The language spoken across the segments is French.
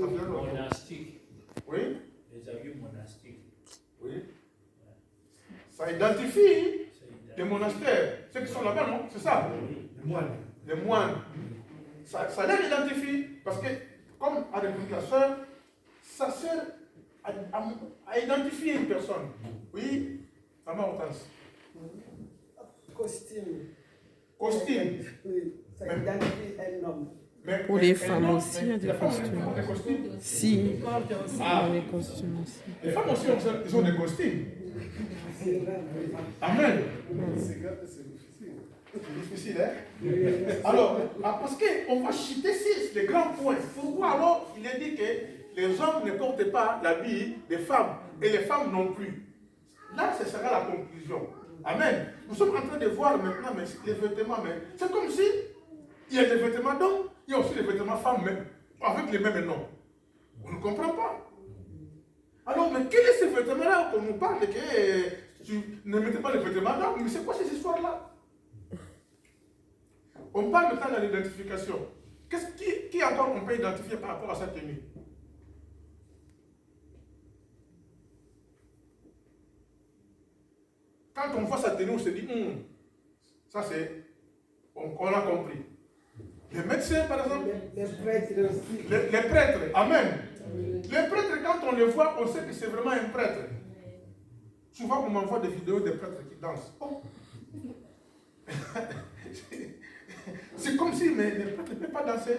ça faisait longtemps. Monastique. Oui. Les habits monastiques. Oui. Ça identifie les monastères, ceux qui sont là-bas, non? C'est ça? Les moines. Les moines. Ça les identifie parce que, comme a répondu la sœur, ça sert à identifier une personne. Oui, maman Hortense. Costume. Costume. Oui, ça identifie un homme. Pour les femmes aussi, il y a des les femmes costumes. ont des costumes. Si, il y a des costumes aussi. Les femmes aussi, ils ont des costumes. Amen. C'est difficile. C'est difficile, hein? Alors, parce qu'on va citer les grands points. Pourquoi alors il est dit que les hommes ne portent pas l'habit des femmes et les femmes non plus? Là, ce sera la conclusion. Amen. Nous sommes en train de voir maintenant mais les vêtements, mais c'est comme si il y a des vêtements d'hommes, il y a aussi des vêtements femmes, mais avec les mêmes noms. On ne comprend pas. Alors, mais quel est ce vêtement-là qu'on nous parle que tu ne mettais pas les vêtements d'hommes? Mais c'est quoi cette histoire-là? On parle maintenant de l'identification. Qui encore on peut identifier par rapport à sa tenue? Quand on voit sa tenue, on se dit, ça c'est, on a compris. Les médecins, par exemple. Les prêtres aussi. Les prêtres, amen. Les prêtres, quand on les voit, on sait que c'est vraiment un prêtre. Souvent, on m'envoie des vidéos des prêtres qui dansent. Oh. C'est comme si mais les prêtres ne peuvent pas danser.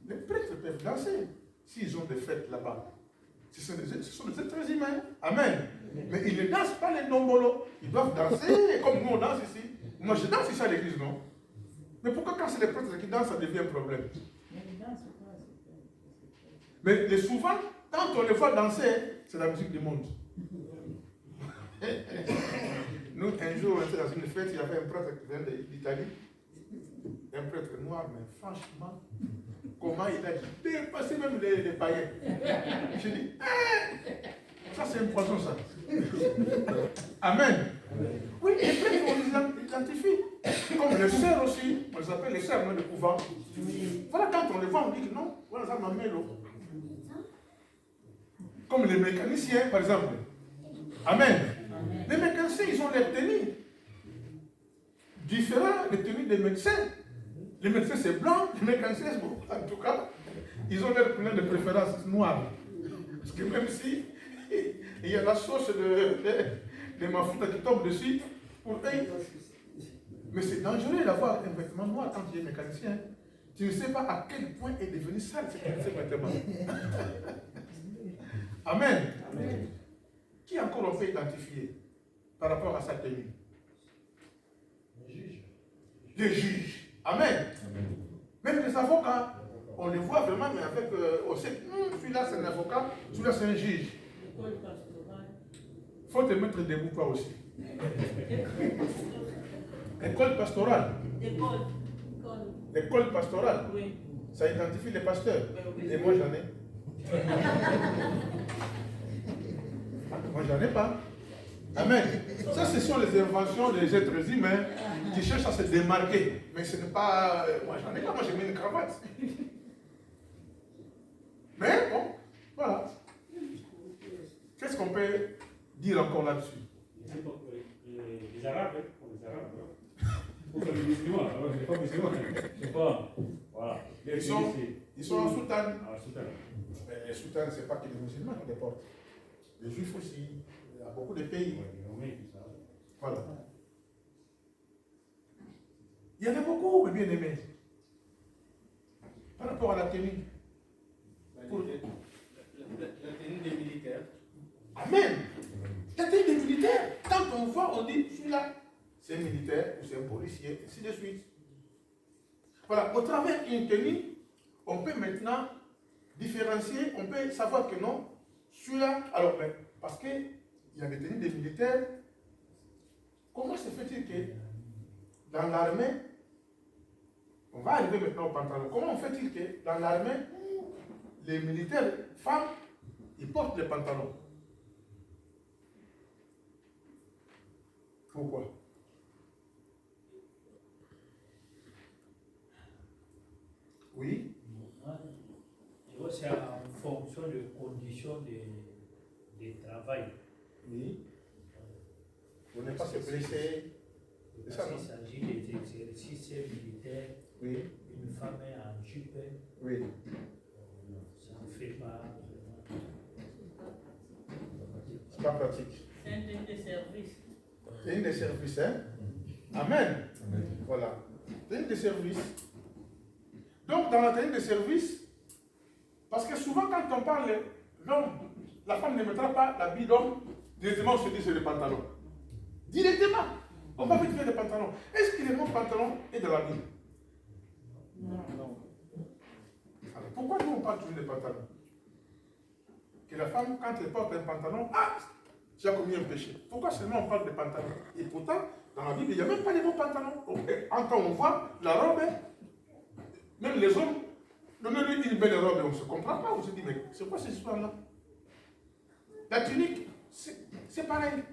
Les prêtres peuvent danser s'ils ont des fêtes là-bas. Ce sont des êtres humains. Amen. Mais ils ne dansent pas les nombolos. Ils doivent danser comme nous on danse ici. Moi je danse ici à l'église, non? Mais pourquoi quand c'est les prêtres qui dansent, ça devient un problème? Mais souvent, quand on les voit danser, c'est la musique du monde. Nous, un jour, on était dans une fête, il y avait un prêtre qui vient d'Italie. Un prêtre noir, mais franchement, comment il a dépassé même les païens. Je dis, ça c'est un poison ça. Amen. Oui, les prêtres, on les identifie. Comme les sœurs aussi, on les appelle les sœurs, non, le couvent. Voilà, quand on les voit, on dit que non, voilà ça m'a mis l'eau. Comme les mécaniciens, par exemple. Amen. Les mécaniciens, ils ont les tenues différentes des tenues des médecins. Les médecins, c'est blanc, les mécaniciens, en tout cas, ils ont leur plein de préférence noire. Parce que même si il y a la sauce de mafuta qui tombe dessus, pour eux, mais c'est dangereux d'avoir un vêtement noir quand tu es mécanicien. Tu ne sais pas à quel point est devenu sale ce vêtement. Amen. Amen. Qui encore on peut identifier par rapport à sa tenue? Les juges. Les juges. Amen. Amen. Même les avocats, on les voit vraiment, mais avec. On sait que celui-là c'est un avocat, celui-là c'est un juge. Il faut te mettre debout toi aussi. École pastorale. L'école pastorale. Oui. Ça identifie les pasteurs. Et moi j'en ai. Moi j'en ai pas. Amen. Ça, ce sont les inventions des êtres humains qui cherchent à se démarquer. Mais ce n'est pas. Moi j'en ai pas, moi j'ai mis une cravate. Mais bon, voilà. Qu'est-ce qu'on peut dire encore là-dessus? Les Arabes, les Arabes. Pour les musulmans, les pas musulmans. C'est pas. Voilà. Ils sont en soutane. En soutane. Mais les soutanes, ce n'est pas que les musulmans qui les portent. Les juifs aussi. Il y a beaucoup de pays. Voilà. Il y en a beaucoup, mes bien-aimés. Par rapport à la tenue. Pour... La tenue des militaires. Amen. La tenue des militaires. Quand on voit, on dit, celui-là, c'est un militaire ou c'est un policier, ainsi de suite. Voilà, au travers d'une tenue, on peut maintenant différencier, on peut savoir que non, celui-là, alors, ben, parce qu'il y a des tenues des militaires, comment se fait-il que dans l'armée, on va arriver maintenant au pantalon, comment fait-il que dans l'armée, les militaires femmes, ils portent les pantalons? Pourquoi? Oui. c'est en fonction des conditions de travail. Oui. Pour ne pas se blesser. C'est ça, non? Il s'agit des exercices militaires. Oui. Une femme est en jupe. Oui. Ça ne fait pas. C'est pas pratique. C'est un type de service. C'est une des services, hein? Amen. Voilà. C'est une des services. Donc, dans la tenue de service, parce que souvent, quand on parle l'homme, la femme ne mettra pas l'habit d'homme, directement on se dit c'est le pantalon. Directement. On va vite faire le pantalon. Est-ce que le mot pantalon est dans la Bible? Non. Alors, pourquoi nous on parle toujours de pantalon? Que la femme, quand elle porte un pantalon, tu as commis un péché. Pourquoi seulement on parle de pantalon? Et pourtant, dans la Bible, il n'y a même pas les mots pantalon. Quand on voit la robe, même les hommes, donnez-lui une belle robe et on ne se comprend pas. On se dit, mais c'est quoi cette histoire-là? La tunique, c'est pareil.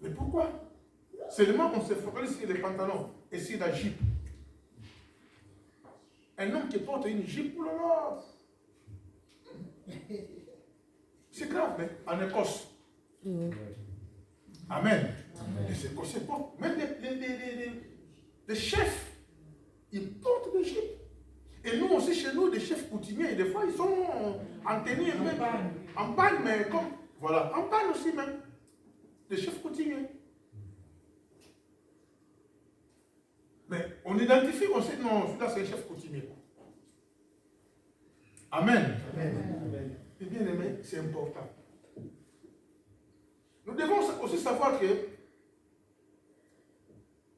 Mais pourquoi? Seulement on se focalise sur les pantalons et sur la jupe. Un homme qui porte une jupe, oh là là, c'est grave, mais en Écosse. Amen. Les Écossais portent, même les chefs, ils portent des jupes. Et nous aussi, chez nous, des chefs coutumiers, des fois, ils sont en tenue, même en panne, mais comme, voilà, en panne aussi même. Des chefs coutumiers. Mais on identifie, on sait, non, celui-là, c'est un chef coutumier. Amen. Amen. Et bien aimé, c'est important. Nous devons aussi savoir que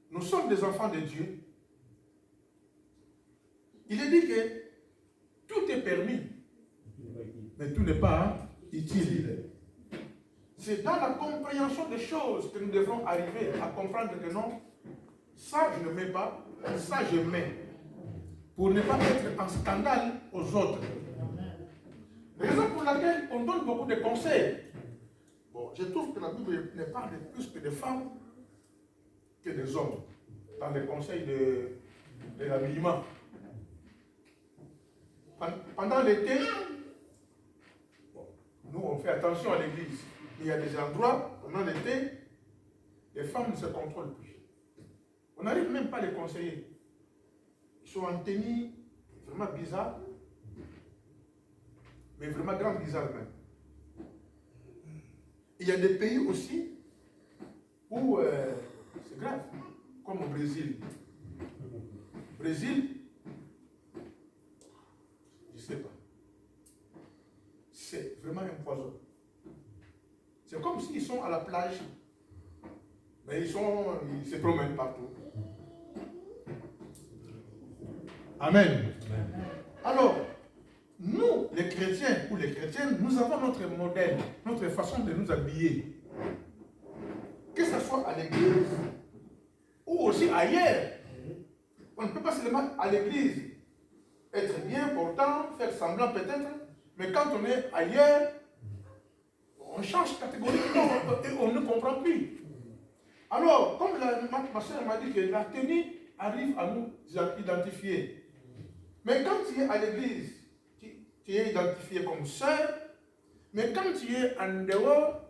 nous sommes des enfants de Dieu. Il est dit que tout est permis, mais tout n'est pas utile. C'est dans la compréhension des choses que nous devons arriver à comprendre que non, ça je ne mets pas, ça je mets. Pour ne pas être en scandale aux autres. Raison pour laquelle on donne beaucoup de conseils. Bon, je trouve que la Bible ne parle plus que des femmes que des hommes dans les conseils de l'habillement. Pendant l'été, bon, nous on fait attention à l'église. Il y a des endroits, pendant l'été, les femmes ne se contrôlent plus. On n'arrive même pas à les conseiller. Ils sont en tenue vraiment bizarre, mais vraiment grand bizarre même. Il y a des pays aussi où c'est grave, comme au Brésil. Brésil, je ne sais pas. C'est vraiment un poison. C'est comme s'ils sont à la plage, mais ils se promènent partout. Amen. Alors, nous, les chrétiens ou les chrétiennes, nous avons notre modèle, notre façon de nous habiller. Que ce soit à l'église ou aussi ailleurs. On ne peut pas seulement à l'église être bien portant, faire semblant peut-être, mais quand on est ailleurs, on change catégoriquement et on ne comprend plus. Alors, comme ma soeur m'a dit que la tenue arrive à nous identifier. Mais quand tu es à l'église, tu es identifié comme sœur, mais quand tu es en dehors,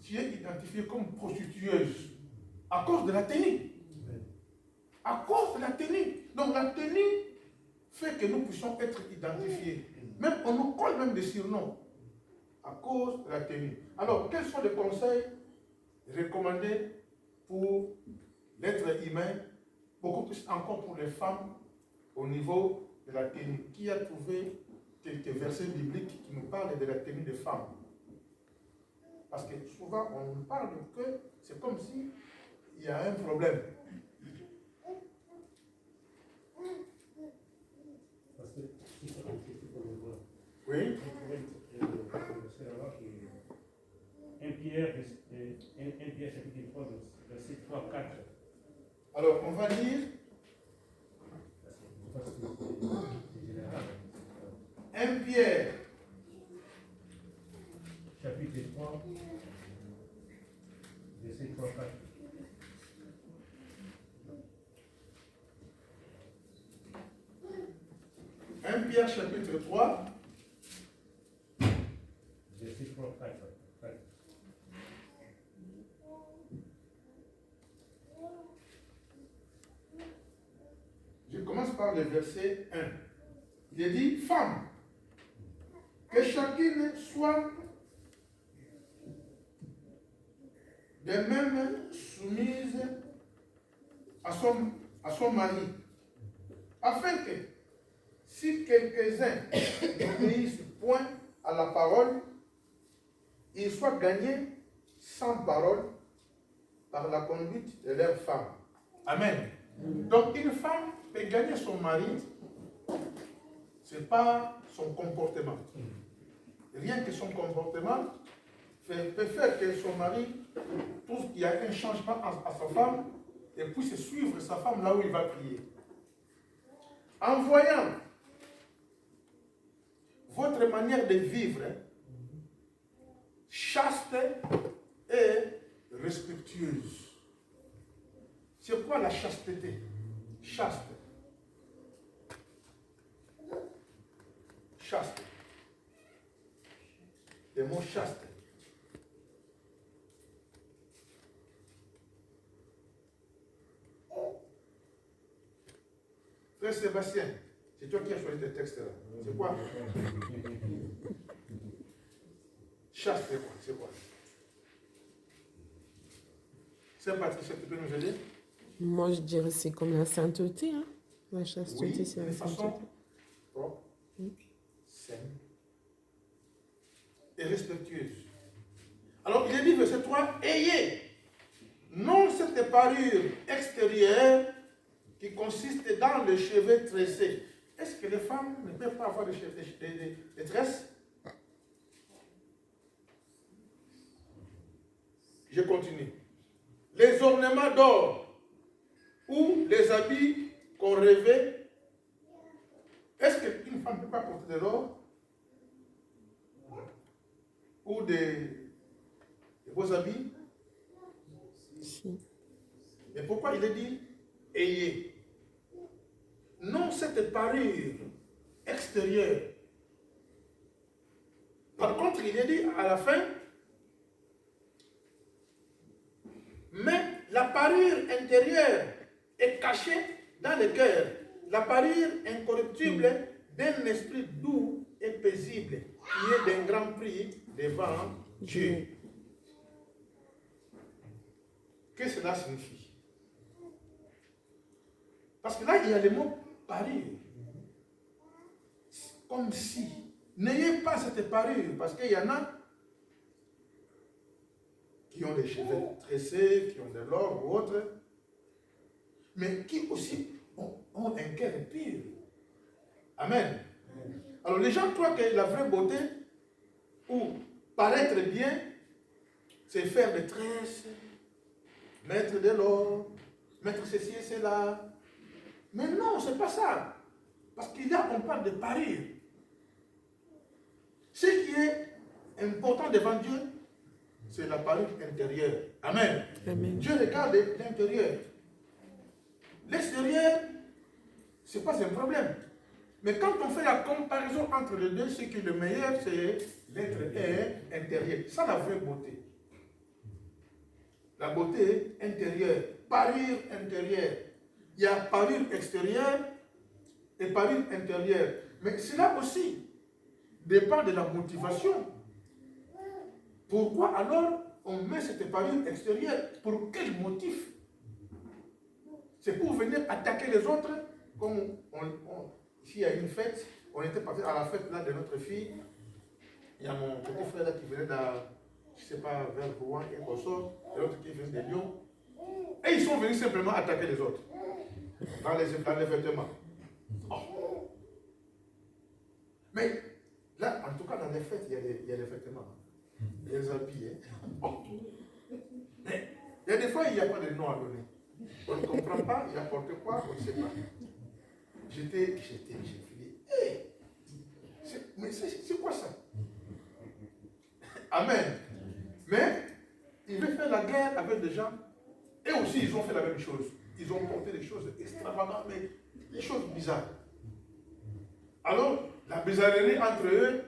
tu es identifié comme prostitueuse. À cause de la tenue. À cause de la tenue. Donc la tenue fait que nous puissions être identifiés. Même on nous colle même des surnoms. À cause de la tenue. Alors, quels sont les conseils recommandés pour l'être humain, beaucoup plus encore pour les femmes, au niveau de la tenue? Qui a trouvé quelques versets bibliques qui nous parlent de la tenue des femmes? Parce que souvent, on nous parle que c'est comme si il y a un problème. Parce que si c'est un petit peu le voir. Oui. C'est alors que 1 Pierre chapitre 3, verset 3, 4. Alors, on va lire 1 Pierre chapitre 3, verset 3, 4. 1 Pierre chapitre 3, par le verset 1. Il est dit, femme, que chacune soit de même soumise à son mari, afin que si quelques-uns n'obéissent point à la parole, ils soient gagnés sans parole par la conduite de leur femme. Amen. Donc une femme peut gagner son mari, ce n'est pas son comportement. Rien que son comportement peut faire que son mari trouve qu'il y a un changement à sa femme et puisse suivre sa femme là où il va prier. En voyant votre manière de vivre chaste et respectueuse. C'est quoi la chasteté? Chaste. Chaste. Le mot chaste. Frère Sébastien, c'est toi qui as choisi ce texte-là. C'est quoi? Chaste, c'est quoi? C'est quoi? Saint-Patricia, tu peux nous aider? Moi, je dirais c'est comme la sainteté. Hein. La chasteté, Oui, c'est de la façon sainteté. propre, saine et respectueuse. Alors, il est dit, verset 3, ayez non cette parure extérieure qui consiste dans les cheveux tressés. Est-ce que les femmes ne peuvent pas avoir des tresses? Je continue. Les ornements d'or ou les habits qu'on rêvait. Est-ce qu'une femme ne peut pas porter de l'or ou des beaux habits? Si. Mais pourquoi il est dit ayez? Non cette parure extérieure. Par contre, il est dit à la fin, mais la parure intérieure est cachée dans le cœur. La parure incorruptible d'un esprit doux et paisible, qui est d'un grand prix devant Dieu. Que cela signifie? Parce que là, il y a le mot parure. Comme si. N'ayez pas cette parure, parce qu'il y en a qui ont des cheveux tressés, qui ont de l'or ou autre, mais qui aussi ont un cœur pur. Amen. Alors les gens croient que la vraie beauté, ou paraître bien, c'est faire des tresses, mettre de l'or, mettre ceci et cela. Mais non, ce n'est pas ça. Parce qu'il y a, on parle de parure. Ce qui est important devant Dieu, c'est la parure intérieure. Amen. Amen. Dieu regarde l'intérieur. L'extérieur, ce n'est pas un problème. Mais quand on fait la comparaison entre les deux, ce qui est le meilleur, c'est l'être intérieur. C'est ça la vraie beauté. La beauté intérieure, parure intérieure. Il y a parure extérieure et parure intérieure. Mais cela aussi dépend de la motivation. Pourquoi alors on met cette parure extérieure? Pour quel motif? C'est pour venir attaquer les autres, comme s'il y a une fête, on était parti à la fête là de notre fille. Il y a mon petit frère là qui venait de, je ne sais pas, vers Rouen et Kosso, et l'autre qui venait de Lyon. Et ils sont venus simplement attaquer les autres dans les vêtements. Oh. Mais là, en tout cas, dans les fêtes, il y a les vêtements. Il y a les habits. Oh. Mais il y a des fois, il n'y a pas de nom à donner. On ne comprend pas, il apporte quoi, on ne sait pas. J'ai dit, hey, mais c'est quoi ça? Amen. Mais il veut faire la guerre avec des gens. Et aussi, ils ont fait la même chose. Ils ont porté des choses extravagantes, mais des choses bizarres. Alors, la bizarrerie entre eux,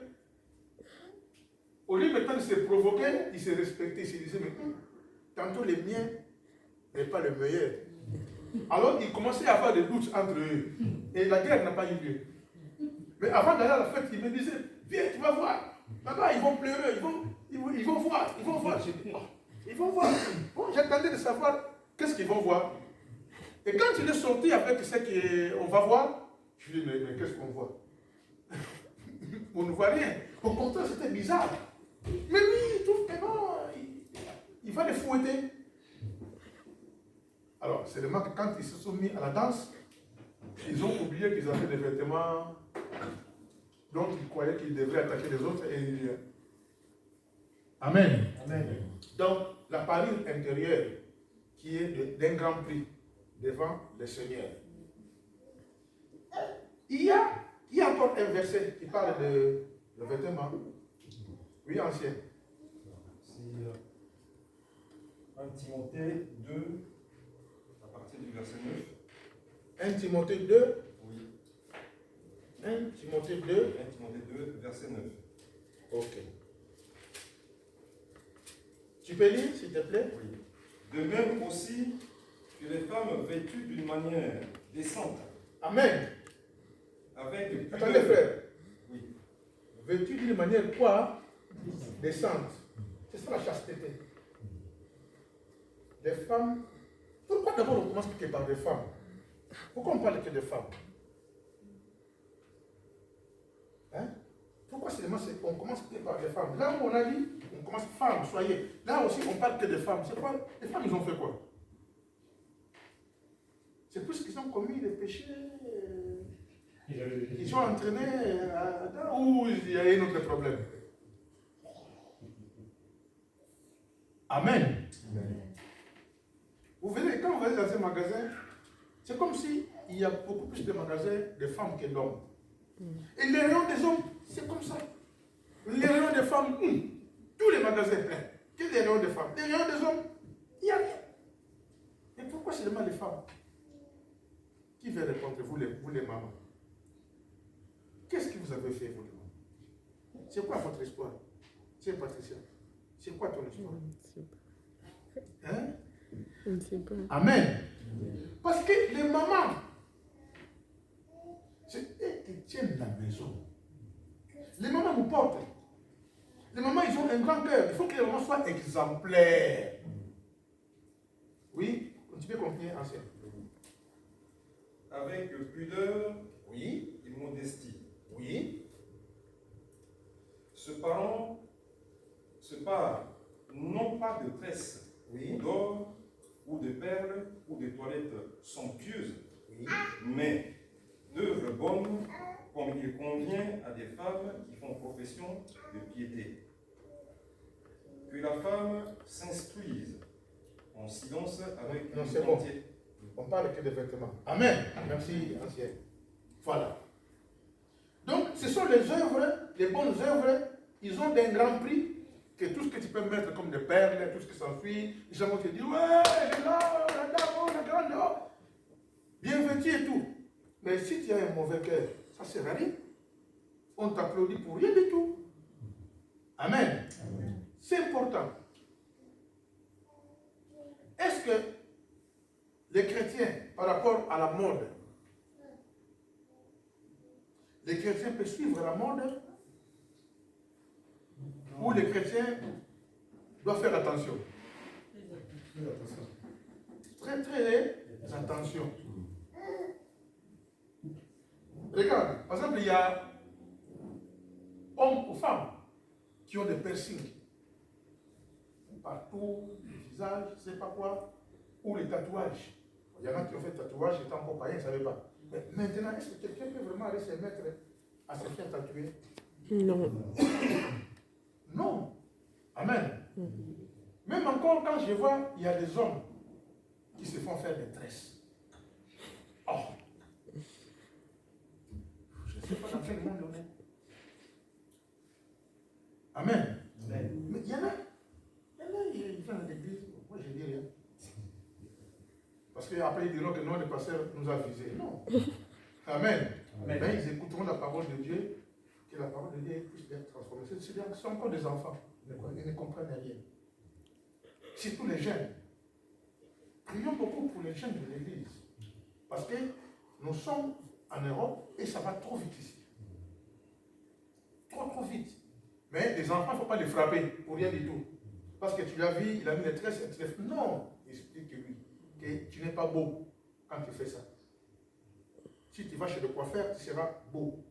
au lieu maintenant de se provoquer, ils se respectaient. Ils se disaient, mais tantôt les miens n'est pas le meilleur. Alors, ils commençaient à avoir des doutes entre eux. Et la guerre n'a pas eu lieu. Mais avant d'aller à la fête, ils me disaient, viens, tu vas voir. Là-bas, ils vont pleurer, ils vont voir, ils vont voir. J'ai dit, oh, ils vont voir. Bon, j'attendais de savoir qu'est-ce qu'ils vont voir. Et quand il est sorti avec ce qu'on va voir, je lui ai dit, mais qu'est-ce qu'on voit? On ne voit rien. Au contraire, c'était bizarre. Mais lui, il trouve que non, il va les fouetter. Alors, c'est seulement que quand ils se sont mis à la danse, ils ont oublié qu'ils avaient des vêtements dont ils croyaient qu'ils devraient attaquer les autres. Et... Amen. Amen. Donc, la parure intérieure qui est d'un grand prix devant le Seigneur. Il y a encore un verset qui parle de vêtements. Oui, ancien. C'est 1 Timothée 2, à partir du verset 9. 1 Timothée 2. Oui. 1 Timothée 2. 1 Timothée 2, verset 9. Ok. Tu peux lire, s'il te plaît? Oui. De même aussi que les femmes vêtues d'une manière décente. Amen. Avec pudeur. Attendez, frère. Oui. Vêtu d'une manière quoi? Décente. C'est ça la chasteté. Les femmes. Pourquoi d'abord on commence que par des femmes? Pourquoi on parle que des femmes? Hein? Pourquoi seulement on commence que par des femmes? Là où on a dit, on commence femmes, soyez. Là aussi on parle que des femmes. C'est quoi? Les femmes, ils ont fait quoi? C'est plus qu'ils ont commis des péchés. Ils sont entraînés où il y a un autre problème. Amen. Amen. Vous verrez, quand vous allez dans un magasin, c'est comme s'il y a beaucoup plus de magasins de femmes que d'hommes. Et les rayons des hommes, c'est comme ça. Les rayons des femmes, tous les magasins pleins. Que les rayons des femmes? Les rayons des hommes, il n'y a rien. Et pourquoi seulement les femmes? Qui veut répondre, vous les mamans? Qu'est-ce que vous avez fait, vous les mamans? C'est quoi votre histoire? C'est Patricia. C'est quoi ton histoire? Hein? Je ne sais pas. Amen. Parce que les mamans, c'est eux qui tiennent la maison. Les mamans nous portent. Les mamans, ils ont un grand cœur. Il faut que les mamans soient exemplaires. Oui? Tu peux continuer, ancien. Avec pudeur Oui. et modestie. Oui. Se parent se part non pas de tresses, Oui. d'or ou de perles ou de toilettes somptueuses, Oui. mais d'œuvres bonnes comme il convient à des femmes qui font profession de piété. Que la femme s'instruise en silence avec Non, une c'est bon. entière. On parle que de vêtements. Amen. Merci, ancien. Voilà. Donc, ce sont les œuvres, les bonnes œuvres, ils ont d'un grand prix que tout ce que tu peux mettre comme des perles, tout ce qui s'enfuit, les gens vont te dire, ouais, elle est là, la dame, la grande, oh, bien vêtue et tout. Mais si tu as un mauvais cœur, ça ne sert à rien. On t'applaudit pour rien du tout. Amen. Amen. C'est important. Est-ce que les chrétiens, par rapport à la mode, les chrétiens peuvent suivre la mode? Ou les chrétiens doivent faire attention? Très, très attention. Regarde, par exemple, il y a hommes ou femmes qui ont des piercings partout, le visage, je ne sais pas quoi, ou les tatouages. Il y en a qui ont fait tatouage, étant encore païen, ils ne savaient pas. Mais maintenant, est-ce que quelqu'un peut vraiment aller se mettre à se faire tatouer? Non. Non. Amen. Même encore quand je vois, il y a des hommes qui se font faire des tresses. Oh. Je ne sais pas dans quel monde on est. Amen. Amen. Mais il y en a, ils viennent à l'église. Moi, je ne dis rien. Parce qu'après, ils diront que non, le pasteur nous a visés. Non. Amen. Amen. Mais ils écouteront la parole de Dieu, que la parole de Dieu puisse être transformée. Ce sont encore des enfants. Ils ne comprennent rien. Surtout les jeunes. Prions beaucoup pour les jeunes de l'église. Parce que nous sommes en Europe et ça va trop vite ici. Trop vite. Mais les enfants, il ne faut pas les frapper pour rien du tout. Parce que tu l'as vu, il a mis les tresses, non, il explique que oui, que tu n'es pas beau quand tu fais ça. Si tu vas chez le coiffeur, tu seras beau.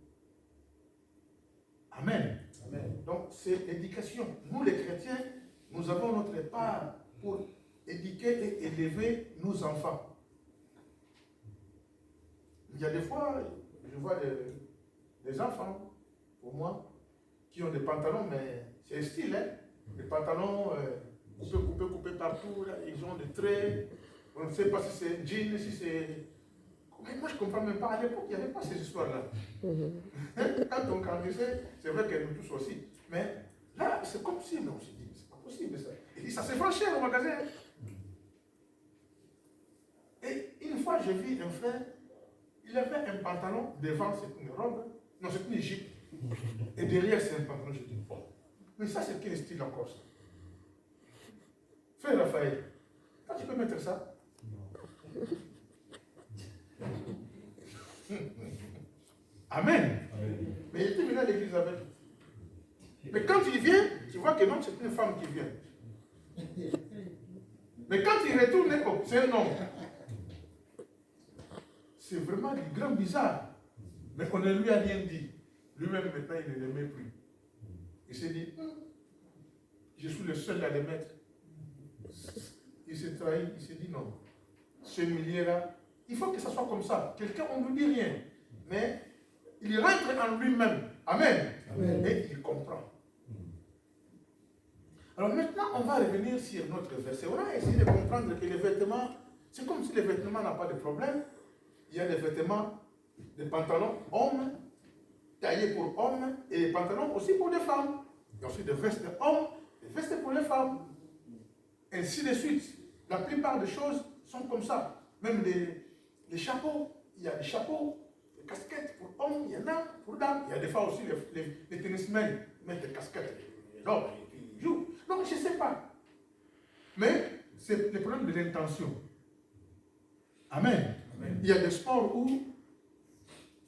Amen. Amen. Donc, c'est l'éducation. Nous, les chrétiens, nous avons notre part pour éduquer et élever nos enfants. Il y a des fois, je vois des enfants, pour moi, qui ont des pantalons, mais c'est un style, hein? Des pantalons, on peut couper partout, là, ils ont des traits, on ne sait pas si c'est jean, si c'est... Mais moi, je ne comprends même pas, à l'époque, il n'y avait pas ces histoires-là. Quand on grandissait, c'est vrai que nous tous aussi. Mais là, c'est comme si, mais on se dit, c'est pas possible ça. Et ça se vend cher au magasin. Et une fois, j'ai vu un frère, il avait un pantalon, devant c'est une robe, non, c'est une jupe. Et derrière, c'est un pantalon, je dis, bon. Mais ça, c'est quel style encore ça? Frère Raphaël, quand tu peux mettre ça? Amen. Mais il était venu à l'église avec. Mais quand il vient, tu vois que non, c'est une femme qui vient. Mais quand il retourne, oh, c'est un homme. C'est vraiment du grand bizarre. Mais on ne lui a rien dit. Lui-même, maintenant, il ne l'aimait plus. Il s'est dit, je suis le seul à les mettre. Il s'est trahi, il s'est dit non. Ce milieu-là, il faut que ça soit comme ça. Quelqu'un, on ne lui dit rien. Mais il rentre en lui-même. Amen. Amen. Et il comprend. Alors maintenant, on va revenir sur notre verset. On va essayer de comprendre que les vêtements, c'est comme si les vêtements n'ont pas de problème. Il y a des vêtements, des pantalons hommes, taillés pour hommes, et des pantalons aussi pour les femmes. Il y a aussi des vestes hommes, des vestes pour les femmes. Ainsi de suite. La plupart des choses sont comme ça. Même les chapeaux, il y a des chapeaux, des casquettes pour hommes, il y en a pour dames. Il y a des fois aussi les tennismen mettent des casquettes, les hommes, et puis ils jouent. Non, je ne sais pas. Mais c'est le problème de l'intention. Amen. Amen. Il y a des sports où,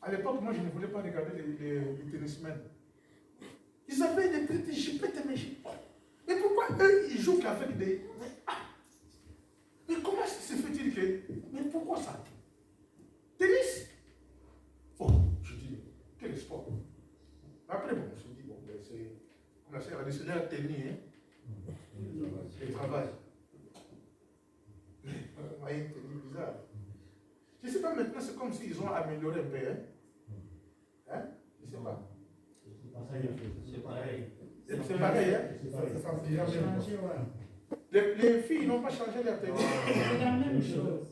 à l'époque, moi je ne voulais pas regarder les tennismen. Ils avaient des petites jipettes, mais pourquoi eux, ils jouent qu'avec des... Mais comment se fait-il que... Mais pourquoi ça? Tennis? Oh, je dis, quel sport? Après, bon, on se dit, bon, ben, c'est... On a fait un dictionnaire tennis, hein? Le travail. Mais, vous voyez, c'est bizarre. Je ne sais pas, maintenant, c'est comme s'ils ont amélioré un peu, hein? Hein? Je ne sais pas. C'est pareil. C'est pareil, hein? Les filles n'ont pas changé leur tenue. C'est la même chose.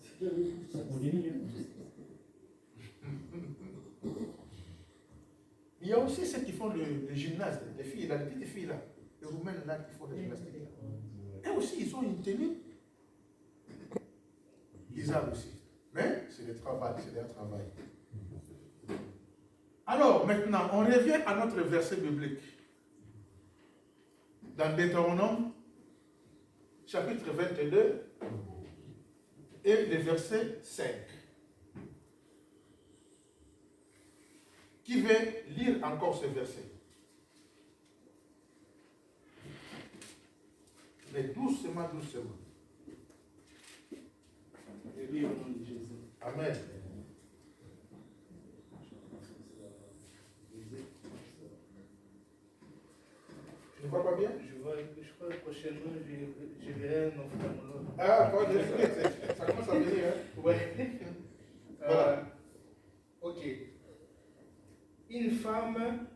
Il y a aussi ceux qui font le gymnase, les filles, là, les petites filles là, les roumaines là qui font le gymnastique. Et aussi, ils ont une tenue bizarre aussi. Mais c'est le travail, c'est leur travail. Alors, maintenant, on revient à notre verset biblique. Dans Deutéronome, chapitre 22, et le verset 5. Qui veut lire encore ce verset? Mais doucement, doucement. Je lis au nom de Jésus. Amen. Tu ne vois pas bien? Je crois que prochainement, je verrai un ophtalmologue. Ah, ça commence à venir, hein? Oui. Voilà. Ok. Une femme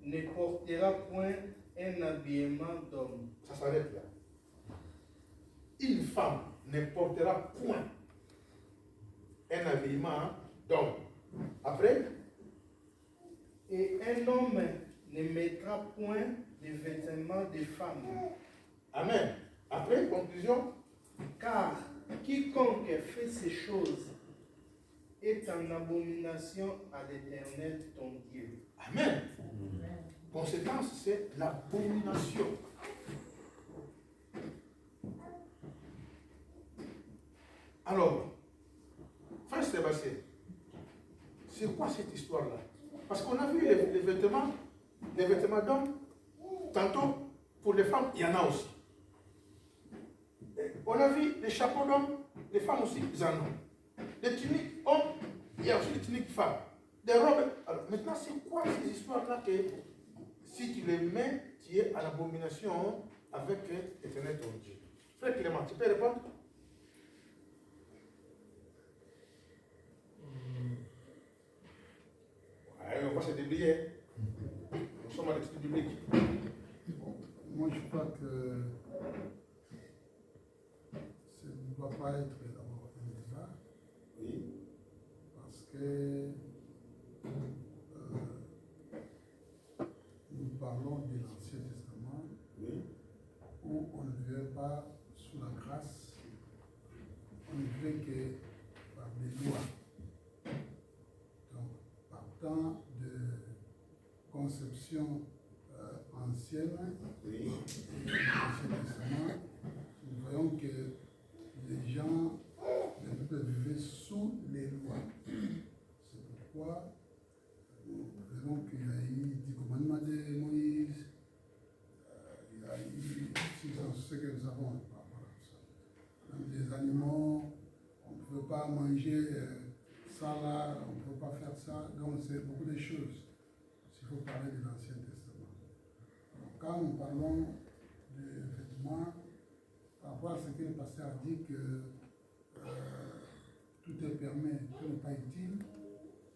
ne portera point un habillement d'homme. Ça s'arrête là. Une femme ne portera point un habillement d'homme. Après, Et un homme ne mettra point de vêtements de femme. amen. Après, conclusion. Car quiconque fait ces choses est en abomination à l'Éternel ton Dieu. Amen. Conséquence, c'est l'abomination. Alors, frères et les vêtements d'hommes, tantôt pour les femmes, il y en a aussi. On a vu les chapeaux d'hommes, les femmes aussi, ils en ont. Les tuniques hommes, il y a aussi les tuniques femmes. Des robes. Alors maintenant, c'est quoi ces histoires-là que si tu les mets, tu es à l'abomination avec l'éternel ton Dieu? Frère Clément, tu peux répondre? Ouais, on va se débrouiller. Nous sommes à l'étude biblique. Moi, je crois que ça ne doit pas être d'abord un débat, Oui. parce que nous parlons de l'Ancien Testament, Oui. où on ne vivait pas sous la grâce, on ne vivait que par des lois. Donc, partant de conception ancienne, Oui. et l'Ancien Testament, nous voyons que les gens, les peuples vivaient sous les lois. C'est pourquoi nous verrons qu'il y a eu 10 commandements de Moïse, il y a eu ce que nous avons par rapport à ça. Même des animaux, on ne peut pas manger ça là, on ne peut pas faire ça. Donc c'est beaucoup de choses. Il faut parler de l'Ancien Testament. Alors, quand nous parlons de vêtements, par rapport à ce que le pasteur dit que tout est permis, tout n'est pas utile,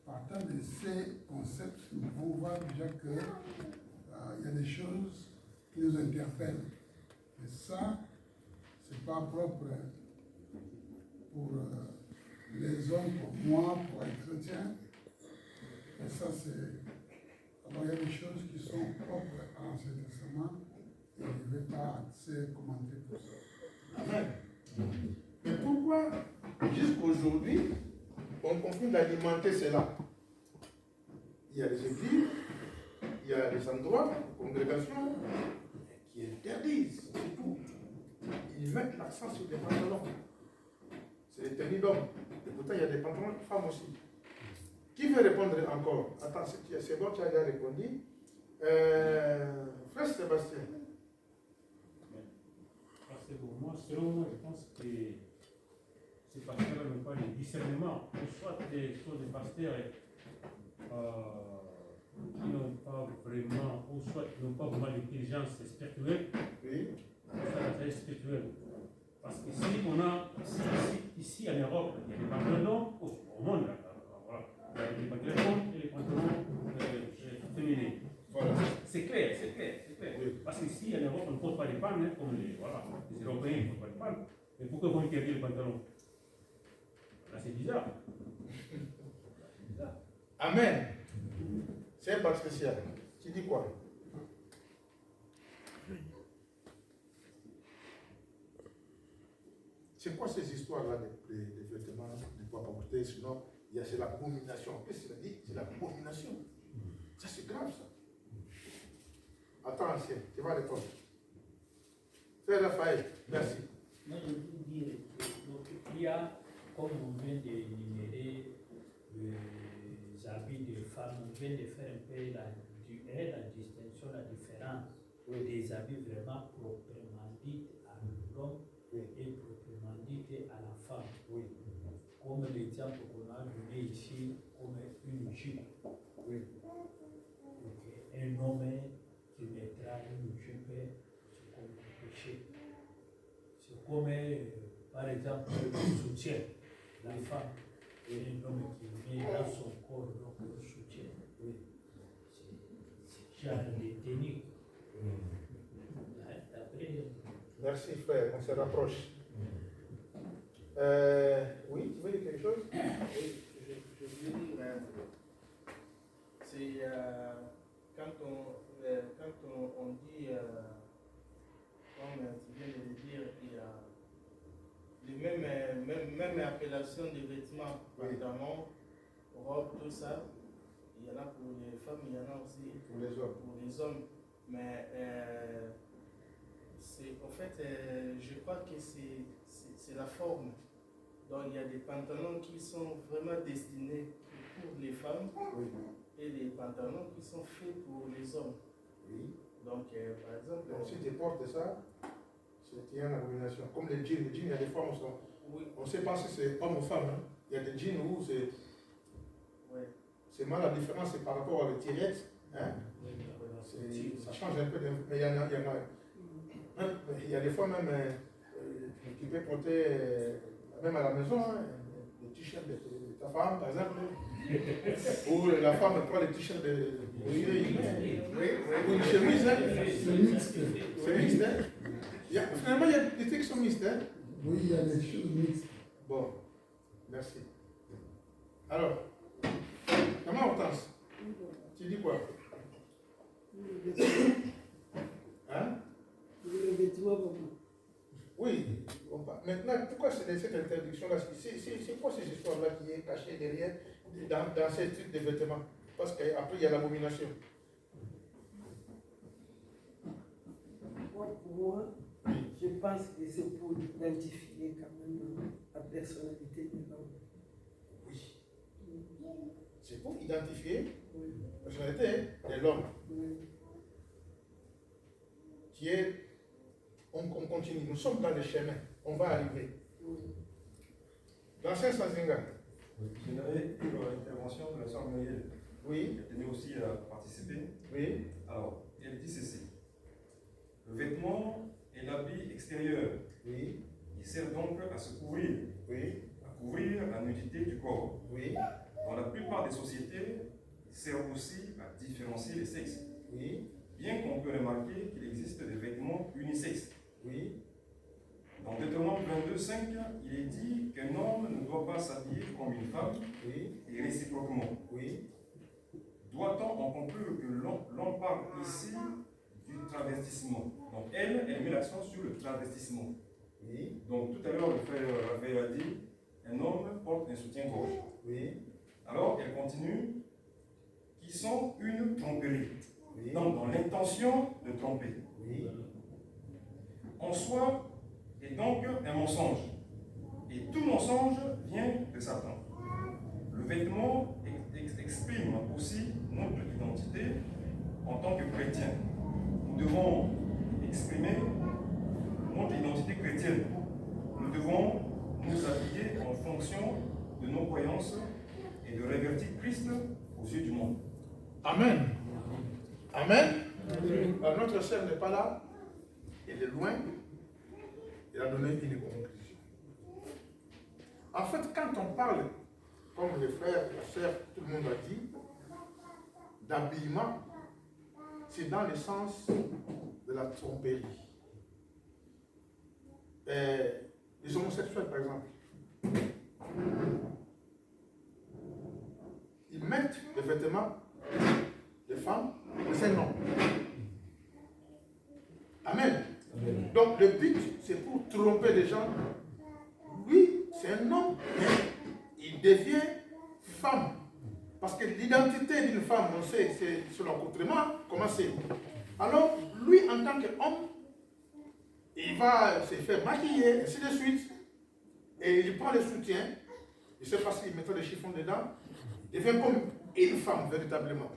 partant de ces concepts, nous pouvons voir déjà qu'il y a des choses qui nous interpellent. Et ça, ce n'est pas propre pour les hommes, pour moi, pour les chrétiens. Et ça, c'est... Alors, il y a des choses qui sont propres à l'Ancien Testament et je ne vais pas assez commenter pour ça. Amen. Mais pourquoi, jusqu'aujourd'hui, on continue d'alimenter cela? Il y a des églises, il y a des endroits, des congrégations qui interdisent, c'est tout. Ils mettent l'accent sur des pantalons. C'est les tenues d'hommes. Et pourtant, il y a des pantalons de femmes aussi. Qui veut répondre encore? Attends, c'est bon, tu as déjà répondu. Frère Sébastien. Parce que pour moi, selon moi, je pense que ces pasteurs n'ont pas de discernement, ou soit des choses de pasteurs qui n'ont pas vraiment, ou soit qui n'ont pas vraiment d'intelligence spirituelle, Oui. soit la taille spirituelle. Parce que si on a, ici en Europe, il y a des pantalons, au monde, là, voilà, il y a les pantalons et les pantalons féminins. Voilà. C'est clair, c'est clair, c'est clair. Oui. Parce qu'ici en Europe, on ne porte pas les pannes, hein, comme les Européens ne portent pas les pannes. Mais pourquoi vont interdire les pantalons? Là, c'est bizarre. C'est bizarre. Amen. C'est pas spécial. Tu dis quoi? C'est quoi ces histoires-là des vêtements ne doivent pas porter, sinon c'est l'abomination. Qu'est-ce qu'il a dit? C'est l'abomination. Ça, c'est grave, ça. Attends, ancien, tu vas répondre. Frère Raphaël, merci. Moi, je veux dire qu'il y a, comme on vient d'énumérer les habits des femmes, on vient de faire un peu la distinction, la différence des habits vraiment proprement dits à l'homme et proprement dits à la femme. Comme l'exemple qu'on a donné ici, comme une jupe. Un homme qui mettra une jupe, c'est comme un péché. C'est comme, par exemple, le soutien, la femme, et un homme qui met dans son corps donc, le soutien. C'est genre de technique. Merci, frère, on se rapproche. Oui, tu veux dire quelque chose? Oui, je veux dire, c'est quand on dit, comme tu viens de le dire, il y a les mêmes appellations de vêtements, pantalons, robes, tout ça. Il y en a pour les femmes, il y en a aussi Pour les hommes. pour les hommes. Mais en fait, je crois que c'est la forme. Donc il y a des pantalons qui sont vraiment destinés pour les femmes et des pantalons qui sont faits pour les hommes. Donc, par exemple, Donc si tu portes ça, c'est une abomination. Comme les jeans, il y a des fois, oui, on ne sait pas si c'est homme ou femme. Hein. Il y a des jeans où oui. c'est mal la différence, c'est par rapport à la tirette. Hein. Ça change un peu, mais il y a des fois même, tu peux porter, même à la maison, hein, le t-shirt de ta femme, par exemple, ou la femme prend le t-shirt de ou une chemise, hein. C'est mixte. C'est mixte. Hein. Finalement, il y a des trucs qui sont mixtes. Hein. Oui, il y a des choses mixtes. Bon, merci. Alors, comment Hortense? Tu dis quoi? Hein? Le vêtement pour moi. Oui. Maintenant, pourquoi c'est cette interdiction-là? C'est quoi ces histoires-là qui est cachée derrière, dans ces trucs de vêtements? Parce qu'après, il y a l'abomination. Pour moi, je pense que c'est pour identifier quand même la personnalité de l'homme. Oui. C'est pour identifier Oui. la personnalité de l'homme. Oui. Qui est. On continue. Nous sommes dans le chemin. On va arriver. Oui. L'ancien Sazinga. J'aimerais pour l'intervention de la sœur Muriel. Oui. Elle tenait aussi à participer. Oui. Alors, elle dit ceci. Le vêtement est l'habit extérieur. Oui. Il sert donc à se couvrir, Oui. à couvrir la nudité du corps. Oui. Dans la plupart des sociétés, il sert aussi à différencier les sexes. Oui. Bien qu'on peut remarquer qu'il existe des vêtements unisexes. Oui. Dans Deutéronome 22:5, il est dit qu'un homme ne doit pas s'habiller comme une femme, Oui. et réciproquement. Oui. Doit-on en conclure que l'on parle ici du travestissement? Donc elle met l'accent sur le travestissement. Oui. Donc tout à l'heure, le frère Raphaël a dit, un homme porte un soutien-gorge. Oui. Alors elle continue, qui sont une tromperie. Oui. Donc dans l'intention de tromper. Oui. En soi est donc un mensonge. Et tout mensonge vient de Satan. Le vêtement exprime aussi notre identité en tant que chrétien. Nous devons exprimer notre identité chrétienne. Nous devons nous habiller en fonction de nos croyances et de revêtir Christ aux yeux du monde. Amen. Amen. Alors, notre sœur n'est pas là. Elle est loin. Il a donné une conclusion. En fait, quand on parle, comme les frères, la sœur, tout le monde a dit, d'habillement, c'est dans le sens de la tromperie. Les homosexuels, par exemple, ils mettent des vêtements des femmes, mais c'est non. Amen. Amen. Donc le but, c'est pour tromper les gens. Oui, c'est un homme, mais il devient femme. Parce que l'identité d'une femme, on sait, c'est sur l'accoutrement, comment c'est. Alors, lui, en tant qu'homme, il va se faire maquiller, ainsi de suite. Et il prend le soutien. Je ne sais pas s'il mettra des chiffons dedans. Il devient comme une femme, véritablement.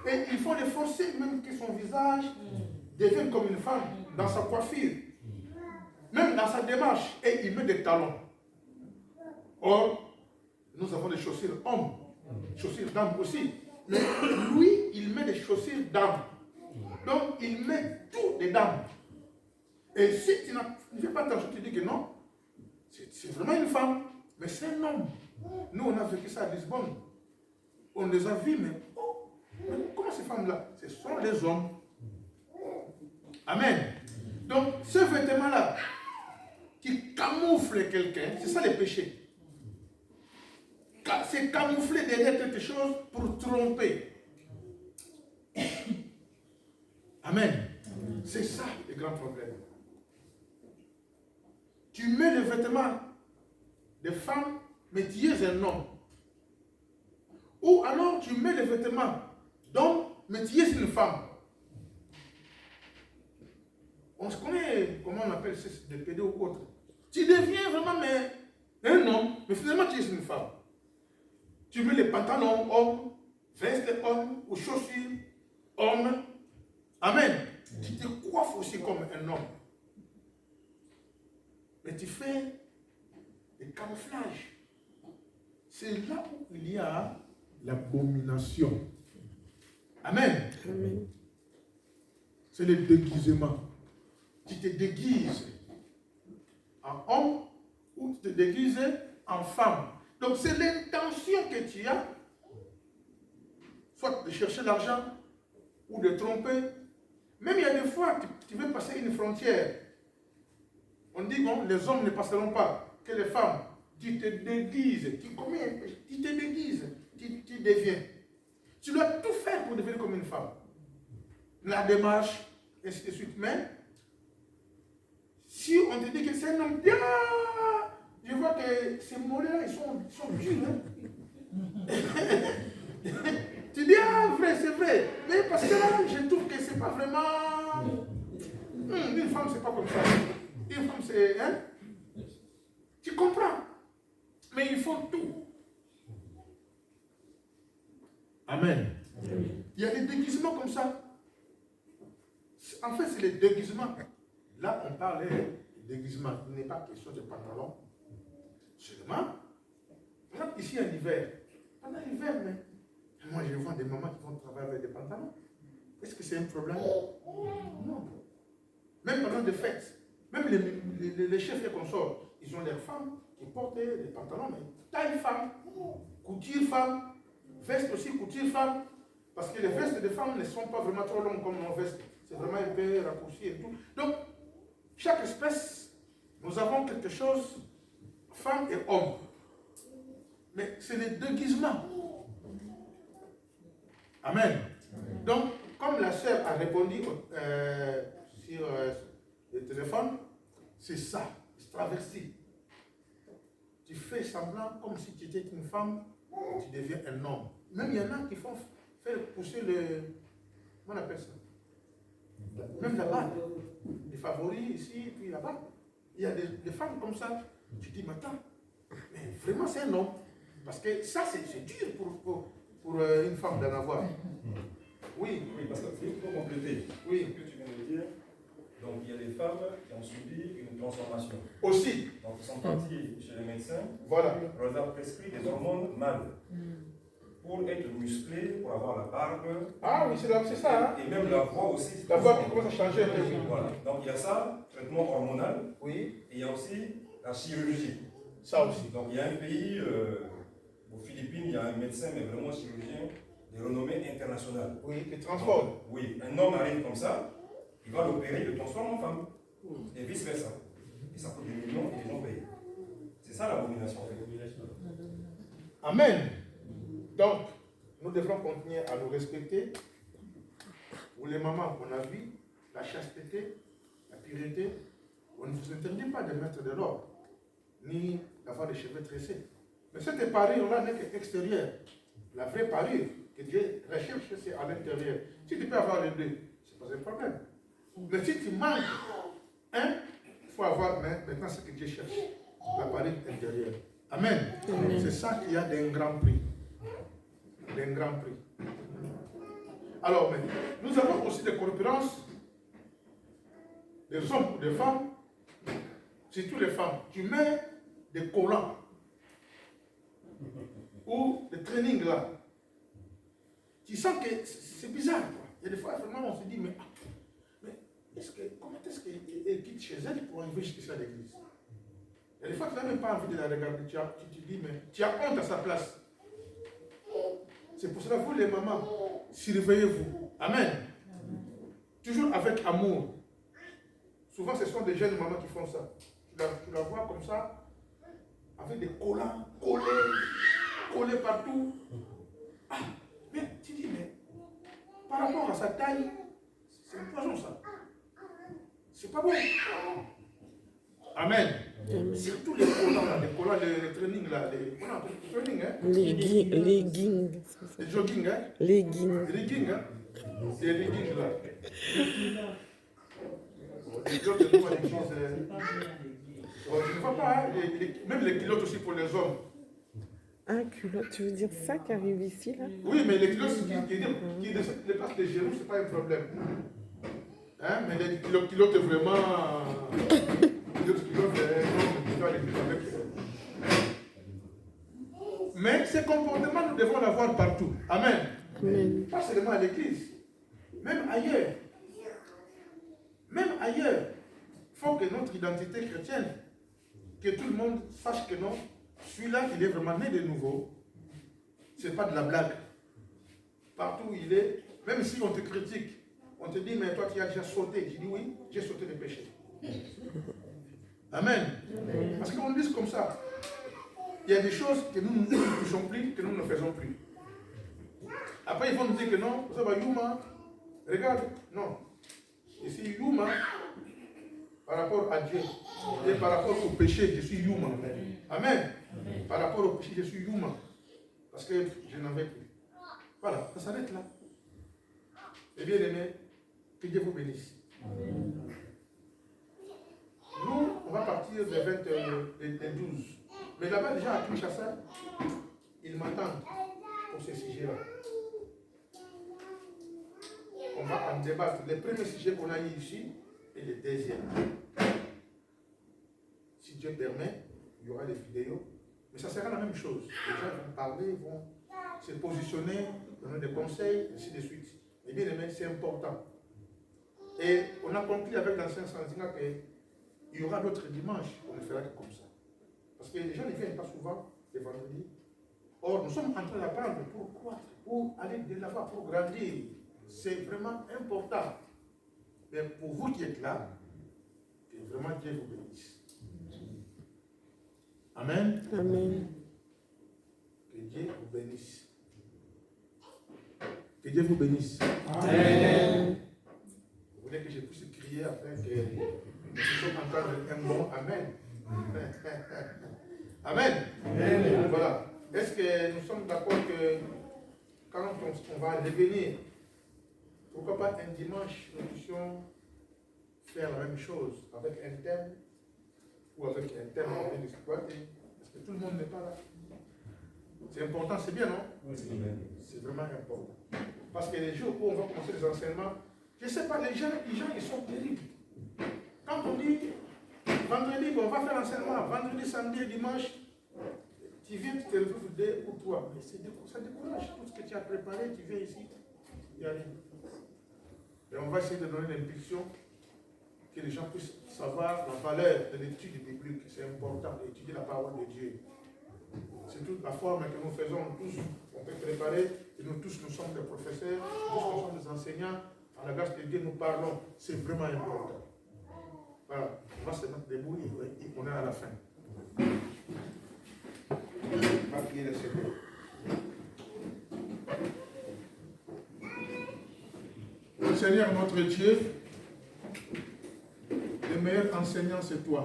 Et il faut le forcer, même que son visage devienne comme une femme, dans sa coiffure, même dans sa démarche. Et il met des talons. Or, nous avons des chaussures hommes, chaussures dames aussi. Mais lui, il met des chaussures dames. Donc, il met tout des dames. Et si tu ne fais pas attention, tu dis que non, c'est vraiment une femme, mais c'est un homme. Nous, on a vécu ça à Lisbonne. On les a vus, mais comment ces femmes-là? Ce sont les hommes. Amen. Donc, ce vêtement-là, qui camoufle quelqu'un, c'est ça le péché. C'est camoufler derrière quelque chose pour tromper. Amen. C'est ça le grand problème. Tu mets le vêtement de femme, mais tu es un homme. Ou alors tu mets le vêtement d'homme, mais tu es une femme. On se connaît, comment on appelle ça, des pédés ou autre. Tu deviens vraiment un homme, mais finalement tu es une femme. Tu mets les pantalons hommes, veste homme ou chaussures homme. Amen. offres aussi comme un homme. Mais tu fais des camouflages. C'est là où il y a l'abomination. Amen. Amen. C'est le déguisement. Tu te déguises en homme ou tu te déguises en femme. Donc c'est l'intention que tu as, soit de chercher l'argent ou de tromper. Même il y a des fois, tu veux passer une frontière. On dit, bon, les hommes ne passeront pas, que les femmes. Tu te déguises, tu te déguises, tu deviens. Tu dois tout faire pour devenir comme une femme. La démarche, ainsi de suite. Mais, si on te dit que c'est un homme bien, je vois que ces mots-là, ils sont durs. Hein? Tu dis, ah, vrai, c'est vrai. Mais parce que là, je trouve que c'est pas vraiment. Une femme, c'est pas comme ça. Une femme, c'est. Hein? Tu comprends? Mais ils font tout. Amen. Il y a des déguisements comme ça. En fait, c'est les déguisements. Là, on parle de déguisement. Il n'est pas question de pantalon. Seulement, ici en hiver. Pendant l'hiver, mais moi, je vois des mamans qui vont travailler avec des pantalons. Est-ce que c'est un problème? Non. Même pendant des fêtes, même les chefs et consorts, ils ont leurs femmes qui portent des pantalons, mais taille femme, couture femme, veste aussi couture femme, parce que les vestes des femmes ne sont pas vraiment trop longues comme nos vestes. C'est vraiment un peu raccourci et tout. Donc, chaque espèce, nous avons quelque chose, femme et homme. Mais c'est les déguisements. Amen. Donc, comme la sœur a répondu sur le téléphone, c'est ça, c'est traversé. Tu fais semblant comme si tu étais une femme, tu deviens un homme. Même il y en a qui font faire pousser le... Comment on appelle ça? Même la barbe. Les favoris ici, puis là-bas. Il y a des femmes comme ça. Tu dis, mais attends, mais vraiment c'est un homme. Parce que ça, c'est dur pour une femme d'en avoir. Oui. Oui, parce que pour compléter oui. Ce que tu viens de dire, donc il y a des femmes qui ont subi une transformation. Aussi. Donc ils sont partis chez les médecins. Voilà. On leur a prescrit des hormones mâles. Pour être musclés, pour avoir la barbe. Ah oui, c'est ça. Hein? Et même la voix aussi. La voix qui commence à changer. Voilà. Donc il y a ça, traitement hormonal. Oui. Et il y a aussi la chirurgie. Ça aussi. Donc il y a un pays, aux Philippines, il y a un médecin, mais vraiment chirurgien, de renommée internationale. Oui, qui transforme. Donc, oui, un homme arrive comme ça, il va l'opérer, il le transforme en femme. Et vice versa. Et ça coûte des millions et des gens payés. C'est ça l'abomination. Amen. Donc, nous devrons continuer à nous respecter. Pour les mamans qu'on a vu, la chasteté, la pureté, on ne vous interdit pas de mettre de l'or, ni d'avoir des cheveux tressés. Mais cette parure-là n'est qu'extérieure. La vraie parure que Dieu recherche, c'est à l'intérieur. Si tu peux avoir les deux, ce n'est pas un problème. Mais si tu manques un, il faut avoir maintenant ce que Dieu cherche, la parure intérieure. Amen. Amen. C'est ça qu'il y a d'un grand prix. D'un grand prix. Alors, mais nous avons aussi des concurrences des hommes ou des femmes, surtout les femmes. Tu mets des collants ou des trainings là. Tu sens que c'est bizarre. Quoi. Il y a des fois, vraiment, on se dit, mais comment est-ce qu'elle quitte chez elle pour arriver jusqu'à l'église? Il y a des fois, tu n'as même pas envie de la regarder. Tu te dis, mais tu as honte à sa place. C'est pour cela, vous les mamans, surveillez-vous. Amen. Toujours avec amour. Souvent, ce sont des jeunes mamans qui font ça. Tu la vois comme ça, avec des collants collés partout. Ah, mais tu dis, mais par rapport à sa taille, c'est un poison ça. C'est pas bon. Amen. Surtout les collants, les trainings là, les trainings, hein. Leggings. Les jogging, hein. Leggings. Les leggings, hein. Les leggings là. Les culottes de l'église. Je ne vois pas, hein. Même les culottes aussi pour les hommes. Un culotte, tu veux dire ça qui arrive ici là? Oui, mais les culottes qui dépassent les genoux, ce n'est pas un problème. Hein, mais les pilotes vraiment. Mais ces comportements, nous devons l'avoir partout. Amen. Amen. Pas seulement à l'église. Même ailleurs. Même ailleurs. Il faut que notre identité chrétienne, que tout le monde sache que non, celui-là, il est vraiment né de nouveau. Ce n'est pas de la blague. Partout où il est, même si on te critique, on te dit, mais toi tu as déjà sauté. Je dis oui, j'ai sauté des péchés. Amen. Amen. Parce qu'on dit comme ça. Il y a des choses que nous ne touchons plus, que nous ne faisons plus. Après, ils vont nous dire que non, ça va Yuma. Regarde, non. Ici, Yuma, par rapport à Dieu, et par rapport au péché, je suis Yuma. Amen. Par rapport au péché, je suis Yuma. Parce que je n'en vais plus. Voilà, ça s'arrête là. Et bien aimé, que Dieu vous bénisse. Nous, on va partir le 12. Mais là-bas, déjà à Kinshasa, ils m'attendent pour ce sujet-là. On va en débattre. Le premier sujet qu'on a eu ici et le deuxième. Si Dieu permet, il y aura des vidéos. Mais ça sera la même chose. Les gens vont parler, vont se positionner, donner des conseils, ainsi de suite. Et bien aimé, c'est important. Et on a conclu avec l'ancien Santina qu'il y aura d'autres dimanches, on ne fera que comme ça. Parce que les gens ne viennent pas souvent les vendredis. Or, nous sommes en train d'apprendre pour croître, pour aller de l'avant, pour grandir. C'est vraiment important. Mais pour vous qui êtes là, que vraiment Dieu vous bénisse. Amen. Amen. Que Dieu vous bénisse. Que Dieu vous bénisse. Amen. Vous voulez que je puisse crier afin que nous puissions entendre un bon Amen. Amen. Amen. Voilà. Est-ce que nous sommes d'accord que quand on va revenir, pourquoi pas un dimanche, nous puissions faire la même chose avec un thème ou avec un thème qu'on vient d'exploiter? Parce que tout le monde n'est pas là. C'est important, c'est bien, non? Oui, c'est vraiment important. Parce que les jours où on va commencer les enseignements, je ne sais pas, les gens ils sont terribles. Quand on dit vendredi, on va faire l'enseignement, vendredi, samedi et dimanche, tu viens, tu te retrouves 2 ou 3. Mais ça décourage. Tout ce que tu as préparé, tu viens ici, il n'y a rien. Et on va essayer de donner l'impulsion que les gens puissent savoir la valeur de l'étude biblique. C'est important d'étudier la parole de Dieu. C'est toute la forme que nous faisons tous. On peut préparer, et nous tous, nous sommes des professeurs, tous, nous sommes des enseignants. À la grâce de Dieu, nous parlons. C'est vraiment important. Voilà, on va se mettre debout et on est à la fin. On va prier le Seigneur. Seigneur notre Dieu, le meilleur enseignant c'est toi.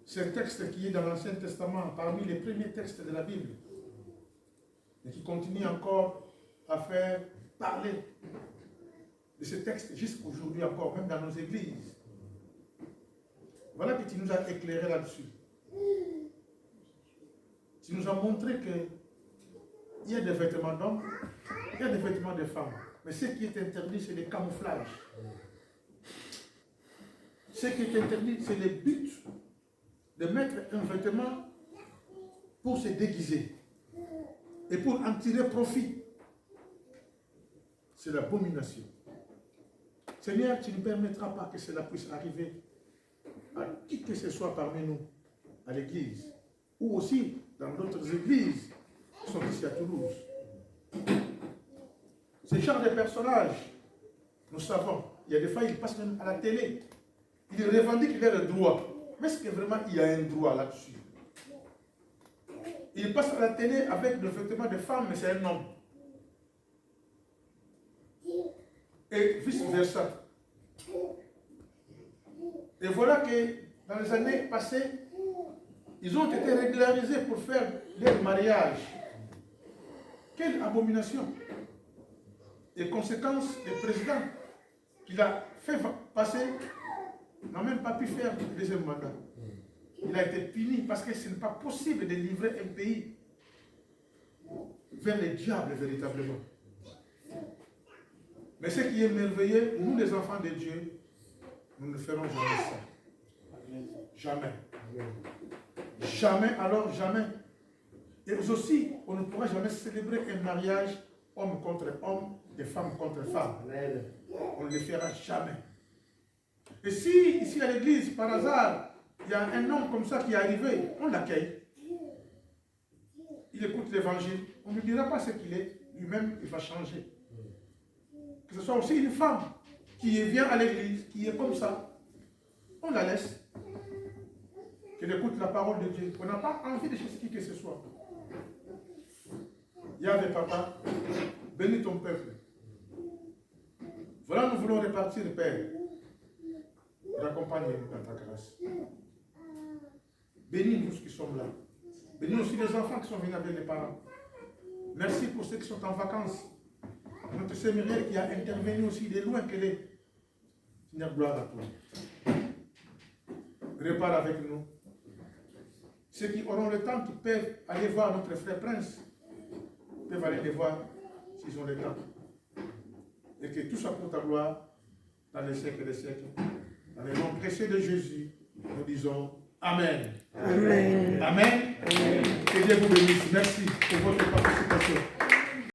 Ce texte qui est dans l'Ancien Testament, parmi les premiers textes de la Bible, et qui continue encore à faire parler de ce texte jusqu'aujourd'hui encore, même dans nos églises. Voilà que tu nous as éclairé là-dessus. Tu nous as montré qu'il y a des vêtements d'hommes, il y a des vêtements de femmes. Mais ce qui est interdit, c'est le camouflage. Ce qui est interdit, c'est le but de mettre un vêtement pour se déguiser et pour en tirer profit. C'est l'abomination. Seigneur, tu ne permettras pas que cela puisse arriver à qui que ce soit parmi nous, à l'église, ou aussi dans d'autres églises qui sont ici à Toulouse. Ce genre de personnages, nous savons, il y a des fois, ils passent même à la télé. Ils revendiquent leur droit. Mais est-ce que vraiment il y a un droit là-dessus? Ils passent à la télé avec le vêtement de femme, mais c'est un homme. Et vice-versa. Et voilà que dans les années passées, ils ont été régularisés pour faire leur mariage. Quelle abomination! Les conséquences, le président qui l'a fait passer n'a même pas pu faire le deuxième mandat. Il a été puni parce que ce n'est pas possible de livrer un pays vers le diable véritablement. Mais ce qui est merveilleux, nous les enfants de Dieu, nous ne ferons jamais ça. Jamais. Jamais, alors jamais. Et aussi, on ne pourra jamais célébrer un mariage homme contre homme, et femme contre femme. On ne le fera jamais. Et si, ici à l'église, par hasard, il y a un homme comme ça qui est arrivé, on l'accueille. Il écoute l'évangile. On ne lui dira pas ce qu'il est. Lui-même, il va changer. Que ce soit aussi une femme qui vient à l'église, qui est comme ça, on la laisse. Qu'elle écoute la parole de Dieu. On n'a pas envie de chercher qui que ce soit. Yahvé Papa, bénis ton peuple. Voilà, nous voulons repartir, Père. Raccompagne-nous dans ta grâce. Bénis nous qui sommes là. Bénis aussi les enfants qui sont venus avec les parents. Merci pour ceux qui sont en vacances. Notre Seigneur qui a intervenu aussi de loin qu'elle est. Seigneur, gloire à toi. Répare avec nous. Ceux qui auront le temps, qui peuvent aller voir notre frère Prince, peuvent aller les voir s'ils ont le temps. Et que tout soit pour ta gloire dans les siècles des siècles. Dans le nom précieux de Jésus, nous disons Amen. Amen. Amen. Amen. Que Dieu vous bénisse. Merci pour votre participation.